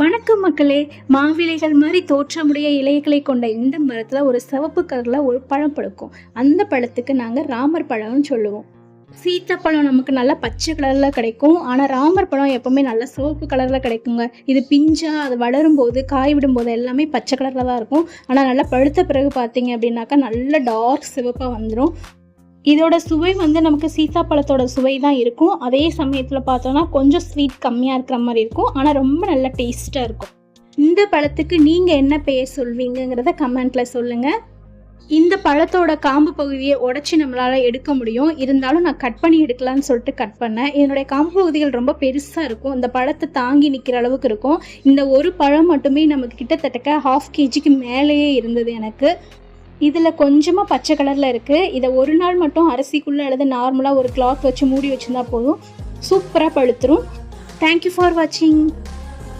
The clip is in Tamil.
வணக்கம் மக்களே. மாவிலைகள் மாதிரி தோற்றமுடைய இலைகளை கொண்ட இந்த மரத்தில் ஒரு சிவப்பு கலரில் ஒரு பழம் பழுக்கும். அந்த பழத்துக்கு நாங்கள் ராமர் பழம்னு சொல்லுவோம். சீத்தாப்பழம் நமக்கு நல்லா பச்சை கலரில் கிடைக்கும். ஆனால் ராமர் பழம் எப்போவுமே நல்லா சிவப்பு கலரில் கிடைக்குங்க. இது பிஞ்சா அது வளரும் போது காய் விடும்போது எல்லாமே பச்சை கலரில் தான் இருக்கும். ஆனால் நல்லா பழுத்த பிறகு பார்த்தீங்க அப்படின்னாக்கா நல்ல டார்க் சிவப்பாக வந்துடும். இதோட சுவை நமக்கு சீத்தாப்பழத்தோட சுவை தான் இருக்கும். அதே சமயத்தில் பார்த்தோன்னா கொஞ்சம் ஸ்வீட் கம்மியாக இருக்கிற மாதிரி இருக்கும். ஆனால் ரொம்ப நல்ல டேஸ்ட்டாக இருக்கும். இந்த பழத்துக்கு நீங்கள் என்ன பெயர் சொல்வீங்கிறத கமெண்ட்டில் சொல்லுங்கள். இந்த பழத்தோட காம்பு பகுதியை உடச்சி நம்மளால் எடுக்க முடியும். இருந்தாலும் நான் கட் பண்ணி எடுக்கலான்னு சொல்லிட்டு கட் பண்ணேன். என்னுடைய காம்பு பகுதிகள் ரொம்ப பெருசாக இருக்கும். இந்த பழத்தை தாங்கி நிற்கிற அளவுக்கு இருக்கும். இந்த ஒரு பழம் மட்டுமே நமக்கு கிட்டத்தட்ட 1/2 kgக்கு மேலேயே இருந்தது எனக்கு. இதில் கொஞ்சமாக பச்சை கலரில் இருக்குது. இதை ஒரு நாள் மட்டும் அரிசிக்குள்ளே அல்லது நார்மலாக ஒரு கிளாத் வச்சு மூடி வச்சுருந்தா போதும், சூப்பராக பழுத்துரும். தேங்க்யூ ஃபார் வாட்சிங்.